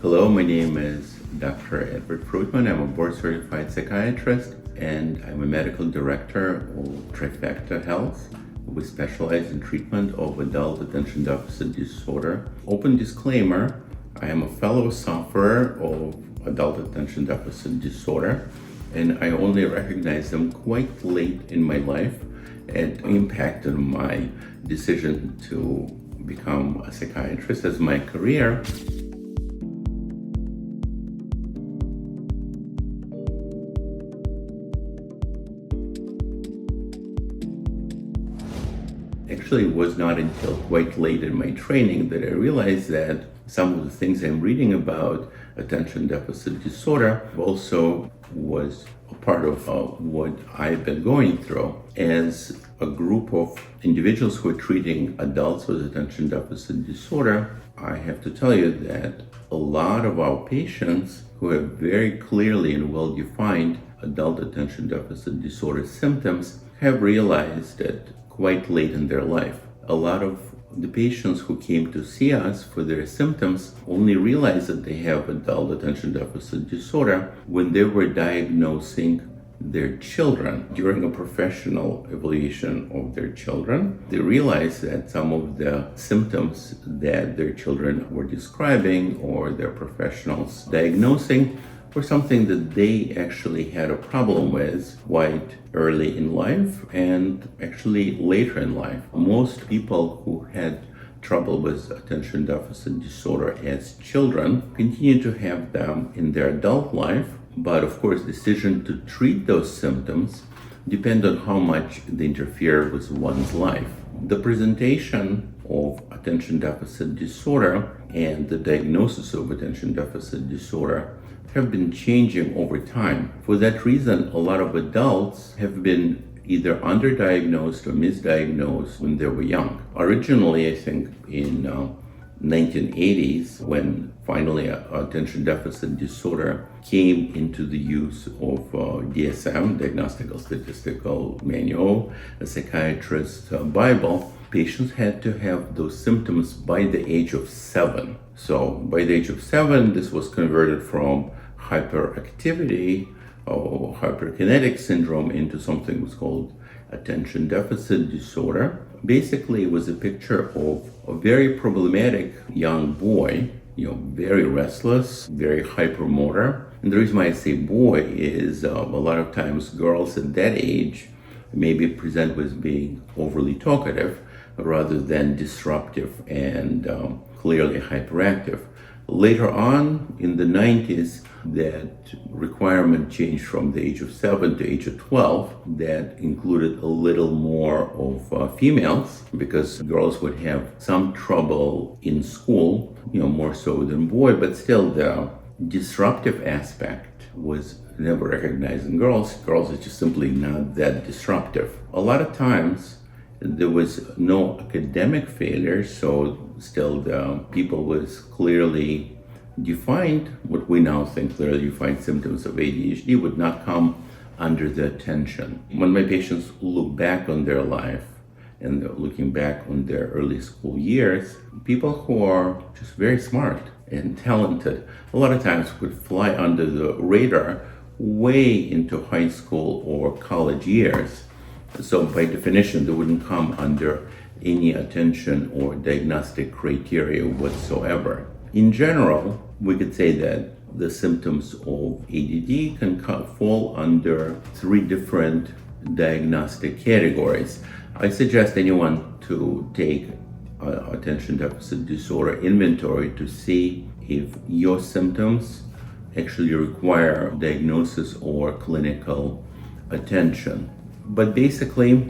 Hello, my name is Dr. Edward Fruitman. I'm a board-certified psychiatrist and I'm a medical director of Trifecta Health. We specialize in treatment of adult attention deficit disorder. Open disclaimer, I am a fellow sufferer of adult attention deficit disorder, and I only recognized them quite late in my life. It impacted my decision to become a psychiatrist as my career. Actually, it was not until quite late in my training that I realized that some of the things I'm reading about attention deficit disorder also was a part of what I've been going through. As a group of individuals who are treating adults with attention deficit disorder, I have to tell you that a lot of our patients who have very clearly and well-defined adult attention deficit disorder symptoms have realized that quite late in their life. A lot of the patients who came to see us for their symptoms only realized that they have adult attention deficit disorder when they were diagnosing their children. During a professional evaluation of their children, they realized that some of the symptoms that their children were describing or their professionals diagnosing were something that they actually had a problem with quite early in life and actually later in life. Most people who had trouble with attention deficit disorder as children continue to have them in their adult life, but of course, decision to treat those symptoms depend on how much they interfere with one's life. The presentation of attention deficit disorder and the diagnosis of attention deficit disorder have been changing over time. For that reason, a lot of adults have been either underdiagnosed or misdiagnosed when they were young. Originally, I think in 1980s, when finally attention deficit disorder came into the use of DSM, Diagnostical Statistical Manual, a Psychiatrist Bible, patients had to have those symptoms by the age of 7. So by the age of 7, this was converted from hyperactivity or hyperkinetic syndrome into something was called attention deficit disorder. Basically, it was a picture of a very problematic young boy, very restless, very hypermotor. And the reason why I say boy is a lot of times girls at that age maybe present with being overly talkative rather than disruptive and clearly hyperactive. Later on in the 90s, that requirement changed from the age of 7 to age of 12. That included a little more of females because girls would have some trouble in school, more so than boys, but still the disruptive aspect was never recognized in girls. Girls are just simply not that disruptive. A lot of times, there was no academic failure, so still the people with clearly defined, what we now think clearly defined symptoms of ADHD would not come under the attention. When my patients look back on their life and looking back on their early school years, people who are just very smart and talented, a lot of times would fly under the radar way into high school or college years. So by definition, they wouldn't come under any attention or diagnostic criteria whatsoever. In general, we could say that the symptoms of ADD can fall under 3 different diagnostic categories. I suggest anyone to take attention deficit disorder inventory to see if your symptoms actually require diagnosis or clinical attention. But basically,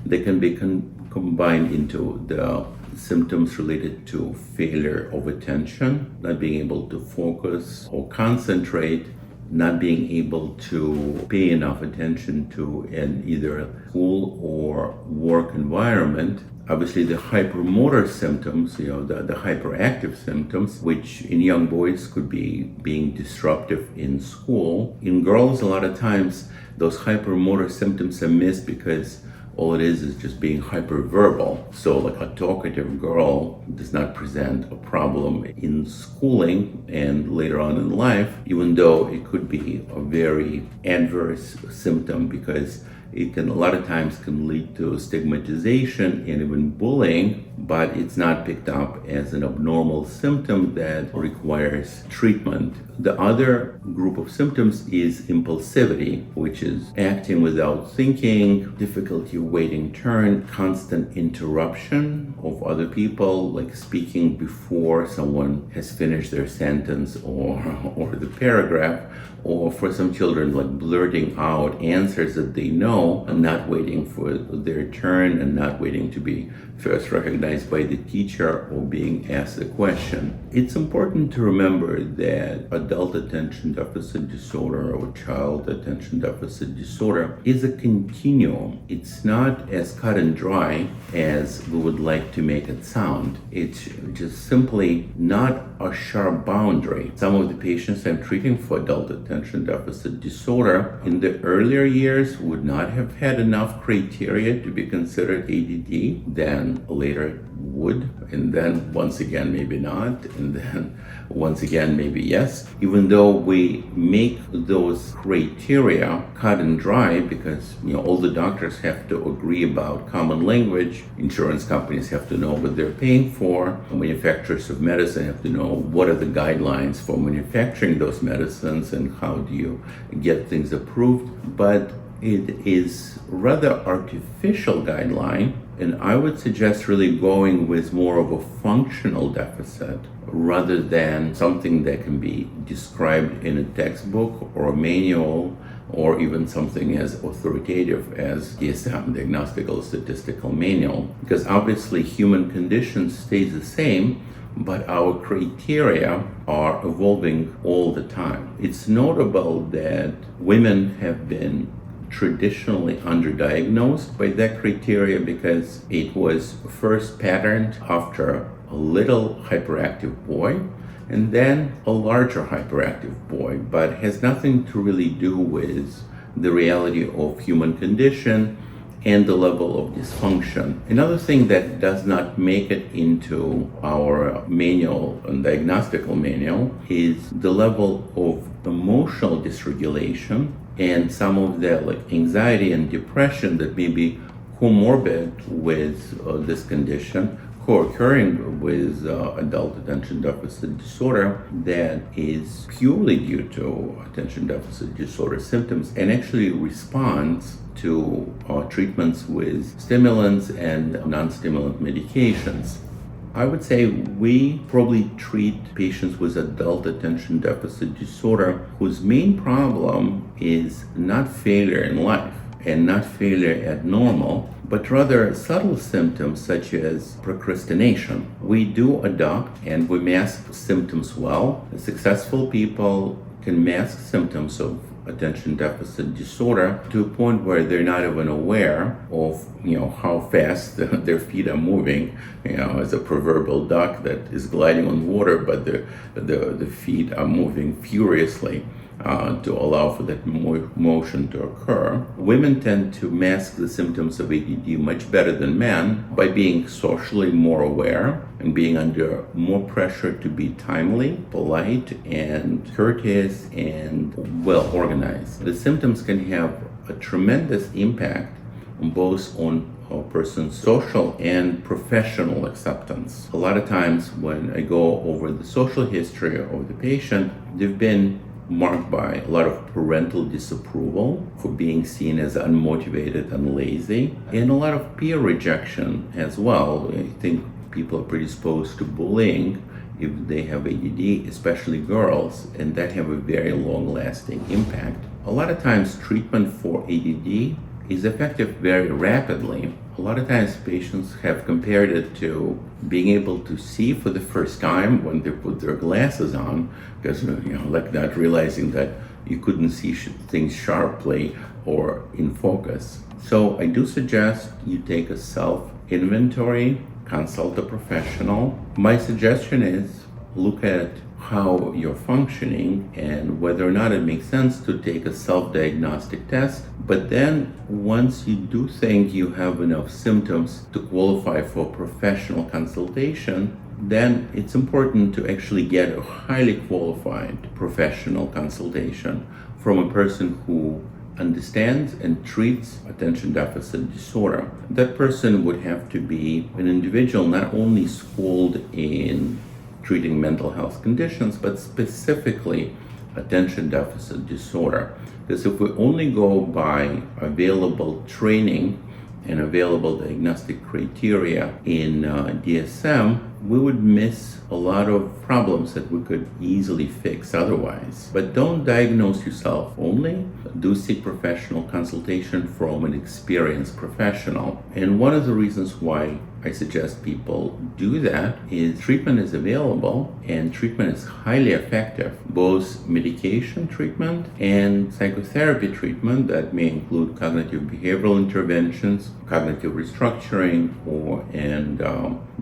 they can be combined into the symptoms related to failure of attention, not being able to focus or concentrate, not being able to pay enough attention to in either school or work environment. Obviously, the hypermotor symptoms, the hyperactive symptoms, which in young boys could be being disruptive in school. In girls, a lot of times, those hypermotor symptoms are missed because all it is just being hyperverbal. So like a talkative girl does not present a problem in schooling and later on in life, even though it could be a very adverse symptom, because it can a lot of times can lead to stigmatization and even bullying, but it's not picked up as an abnormal symptom that requires treatment. The other group of symptoms is impulsivity, which is acting without thinking, difficulty waiting turn, constant interruption of other people, like speaking before someone has finished their sentence or the paragraph, or for some children, like blurting out answers that they know and not waiting for their turn and not waiting to be first recognized by the teacher or being asked a question. It's important to remember that adult attention deficit disorder or child attention deficit disorder is a continuum. It's not as cut and dry as we would like to make it sound. It's just simply not a sharp boundary. Some of the patients I'm treating for adult attention deficit disorder in the earlier years would not have had enough criteria to be considered ADD, then later would, and then once again maybe not, and then once again maybe yes, even though we make those criteria cut and dry, because all the doctors have to agree about common language, insurance companies have to know what they're paying for, manufacturers of medicine have to know what are the guidelines for manufacturing those medicines and how do you get things approved. But it is rather artificial guideline, and I would suggest really going with more of a functional deficit rather than something that can be described in a textbook or a manual or even something as authoritative as DSM, Diagnostical Statistical Manual. Because obviously human conditions stays the same, but our criteria are evolving all the time. It's notable that women have been traditionally underdiagnosed by that criteria because it was first patterned after a little hyperactive boy and then a larger hyperactive boy, but has nothing to really do with the reality of human condition and the level of dysfunction. Another thing that does not make it into our manual and diagnostical manual is the level of emotional dysregulation and some of the anxiety and depression that may be comorbid with this condition, co-occurring with adult attention deficit disorder, that is purely due to attention deficit disorder symptoms and actually responds to treatments with stimulants and non-stimulant medications. I would say we probably treat patients with adult attention deficit disorder whose main problem is not failure in life and not failure at normal, but rather subtle symptoms such as procrastination. We do adopt and we mask symptoms well. Successful people can mask symptoms of attention deficit disorder to a point where they're not even aware of how fast their feet are moving, as a proverbial duck that is gliding on water, but the feet are moving furiously to allow for that motion to occur. Women tend to mask the symptoms of ADD much better than men by being socially more aware and being under more pressure to be timely, polite, and courteous and well organized. The symptoms can have a tremendous impact on both on a person's social and professional acceptance. A lot of times when I go over the social history of the patient, they've been marked by a lot of parental disapproval for being seen as unmotivated and lazy, and a lot of peer rejection as well. I think people are predisposed to bullying if they have ADD, especially girls, and that have a very long-lasting impact. A lot of times treatment for ADD is effective very rapidly. A lot of times patients have compared it to being able to see for the first time when they put their glasses on, because not realizing that you couldn't see things sharply or in focus. So I do suggest you take a self-inventory, consult a professional. My suggestion is look at how you're functioning and whether or not it makes sense to take a self-diagnostic test. But then once you do think you have enough symptoms to qualify for professional consultation, then it's important to actually get a highly qualified professional consultation from a person who understands and treats attention deficit disorder. That person would have to be an individual not only schooled in treating mental health conditions, but specifically attention deficit disorder. Because if we only go by available training and available diagnostic criteria in DSM, we would miss a lot of problems that we could easily fix otherwise. But don't diagnose yourself only. Do seek professional consultation from an experienced professional. And one of the reasons why I suggest people do that is treatment is available and treatment is highly effective. Both medication treatment and psychotherapy treatment that may include cognitive behavioral interventions, cognitive restructuring, and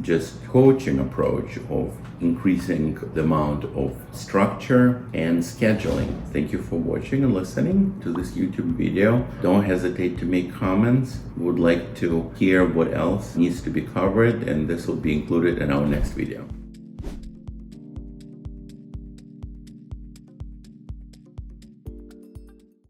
just coaching approach of increasing the amount of structure and scheduling. Thank you for watching and listening to this YouTube video. Don't hesitate to make comments. Would like to hear what else needs to be covered, and this will be included in our next video.